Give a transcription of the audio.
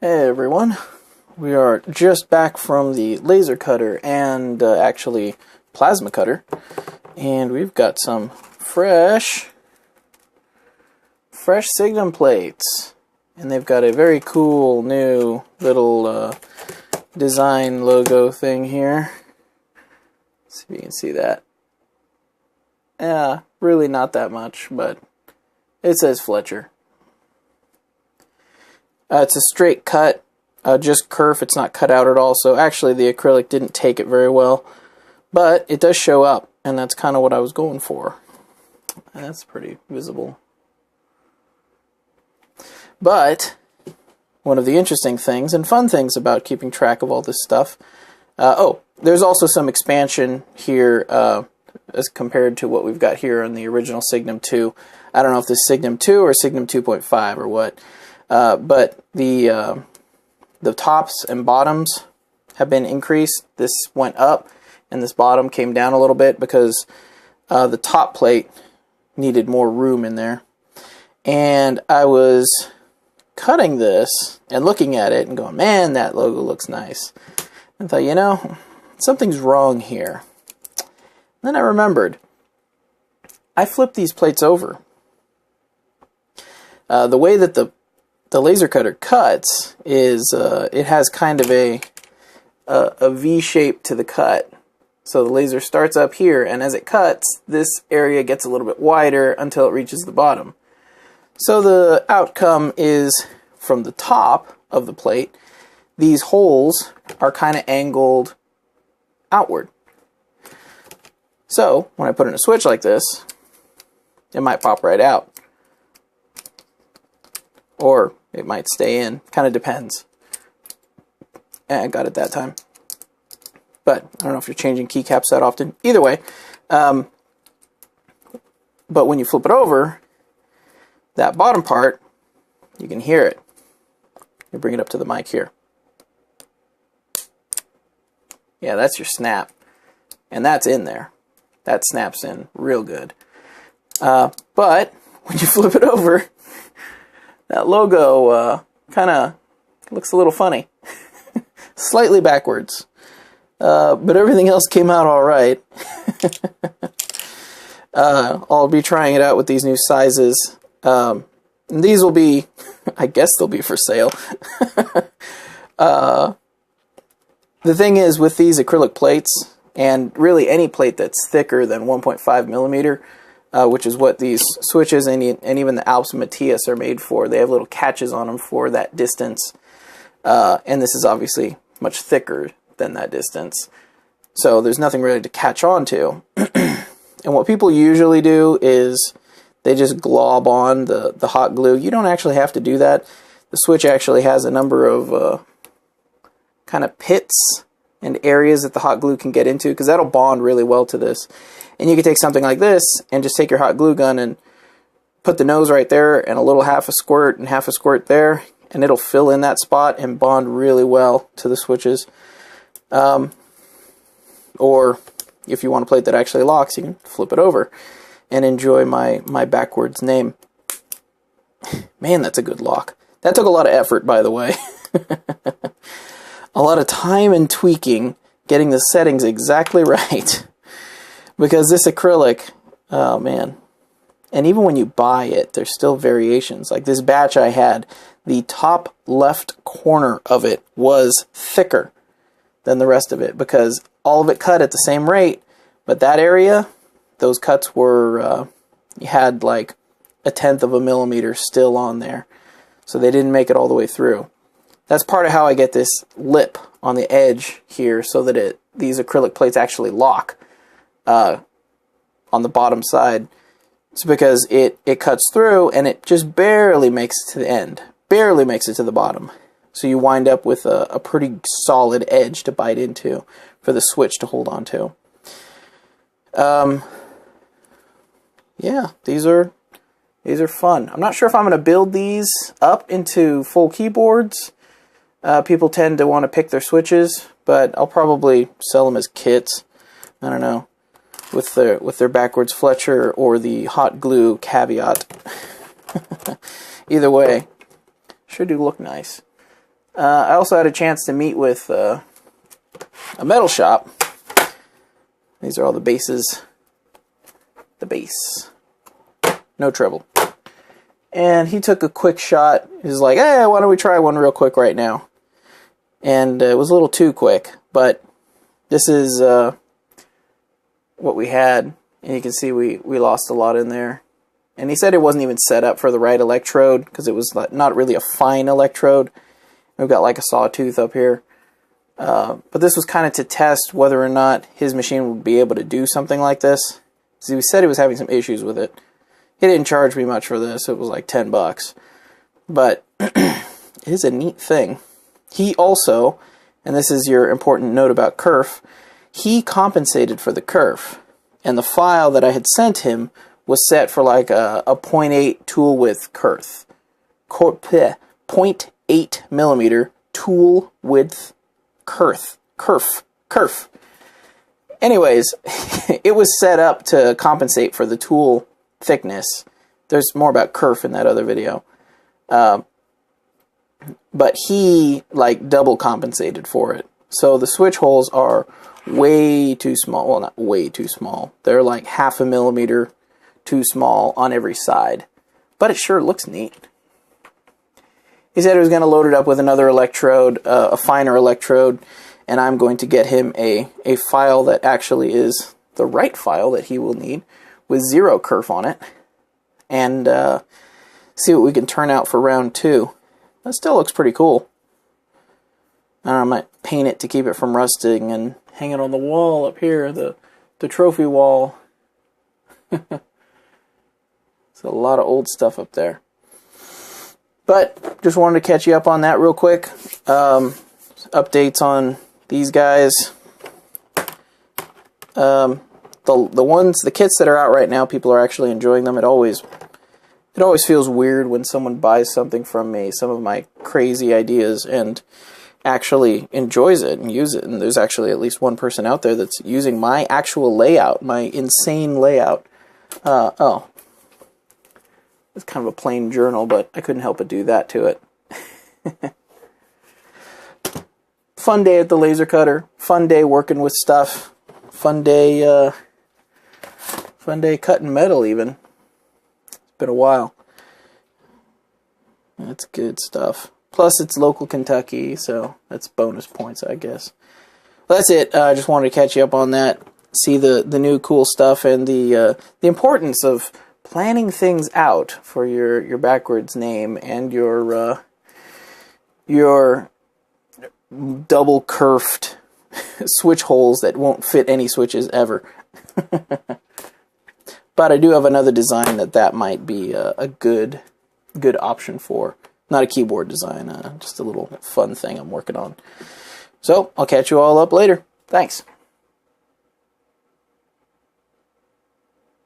Hey everyone, we are just back from the laser cutter and actually plasma cutter, and we've got some fresh Signum plates, and they've got a very cool new little design logo thing here. Let's see if you can see that. Yeah, really not that much, but it says Fletcher. It's a straight cut, just kerf. It's not cut out at all, so actually the acrylic didn't take it very well. But it does show up, and that's kind of what I was going for. And that's pretty visible. But one of the interesting things and fun things about keeping track of all this stuff, there's also some expansion here as compared to what we've got here on the original Signum 2. I don't know if this is Signum 2 or Signum 2.5 or what. But the tops and bottoms have been increased. This went up, and this bottom came down a little bit because the top plate needed more room in there. And I was cutting this and looking at it and going, man, that logo looks nice. And I thought, you know, something's wrong here. And then I remembered, I flipped these plates over. The way that the laser cutter cuts is it has kind of a V shape to the cut. So the laser starts up here, and as it cuts, this area gets a little bit wider until it reaches the bottom. So the outcome is, from the top of the plate, these holes are kind of angled outward. So when I put in a switch like this, it might pop right out. Or it might stay in. Kind of depends. I got it that time. But I don't know if you're changing keycaps that often. Either way. But when you flip it over, that bottom part, you can hear it. You bring it up to the mic here. Yeah, that's your snap. And that's in there. That snaps in real good. But when you flip it over, that logo kind of looks a little funny. Slightly backwards. But everything else came out all right. I'll be trying it out with these new sizes. And these will be, I guess they'll be for sale. The thing is, with these acrylic plates, and really any plate that's thicker than 1.5 millimeter, which is what these switches and even the Alps Matthias are made for. They have little catches on them for that distance. And this is obviously much thicker than that distance. So there's nothing really to catch on to. And what people usually do is they just glob on the hot glue. You don't actually have to do that. The switch actually has a number of kind of pits and areas that the hot glue can get into, because that'll bond really well to this. And you can take something like this and just take your hot glue gun and put the nose right there and a little half a squirt and half a squirt there, and it'll fill in that spot and bond really well to the switches. Or if you want a plate that actually locks, you can flip it over and enjoy my backwards name. Man, that's a good lock. That took a lot of effort, by the way. A lot of time and tweaking, getting the settings exactly right. Because this acrylic, oh man. And even when you buy it, there's still variations. Like this batch I had, the top left corner of it was thicker than the rest of it, because all of it cut at the same rate, but that area, those cuts were, you had like 1/10 of a millimeter still on there. So they didn't make it all the way through. That's part of how I get this lip on the edge here, so that these acrylic plates actually lock on the bottom side. It's because it cuts through and it just barely makes it to the end. Barely makes it to the bottom. So you wind up with a pretty solid edge to bite into for the switch to hold on to. Yeah, these are fun. I'm not sure if I'm going to build these up into full keyboards. People tend to want to pick their switches, but I'll probably sell them as kits. I don't know, with their backwards Fletcher or the hot glue caveat. Either way, sure do look nice. I also had a chance to meet with a metal shop. These are all the basses. The bass. No treble. And he took a quick shot. He's like, hey, why don't we try one real quick right now? And it was a little too quick, but this is what we had. And you can see we lost a lot in there. And he said it wasn't even set up for the right electrode, because it was not really a fine electrode. We've got like a sawtooth up here. But this was kind of to test whether or not his machine would be able to do something like this. So he said he was having some issues with it. He didn't charge me much for this. It was like $10. But it is a neat thing. He also, and this is your important note about kerf, he compensated for the kerf. And the file that I had sent him was set for like a 0.8 tool width kerf. 0.8 millimeter tool width kerf. Anyways, it was set up to compensate for the tool thickness. There's more about kerf in that other video. But he like double compensated for it. So the switch holes are way too small. Well, not way too small. They're like 0.5 millimeter too small on every side. But it sure looks neat. He said he was going to load it up with another electrode, a finer electrode, and I'm going to get him a file that actually is the right file that he will need, with 0 kerf on it, and see what we can turn out for round 2. That still looks pretty cool. I might paint it to keep it from rusting and hang it on the wall up here, the trophy wall. There's a lot of old stuff up there. But just wanted to catch you up on that real quick. Updates on these guys. The kits that are out right now, people are actually enjoying them. It always feels weird when someone buys something from me, some of my crazy ideas, and actually enjoys it and uses it. And there's actually at least one person out there that's using my actual layout, my insane layout. Oh. It's kind of a plain journal, but I couldn't help but do that to it. Fun day at the laser cutter. Fun day working with stuff. Fun day cutting metal even. It's been a while. That's good stuff. Plus it's local Kentucky, so that's bonus points, I guess. Well, that's it. I just wanted to catch you up on that. See the new cool stuff and the importance of planning things out for your backwards name and your double kerfed switch holes that won't fit any switches ever. But I do have another design that might be a good option for. Not a keyboard design, just a little fun thing I'm working on. So I'll catch you all up later. Thanks.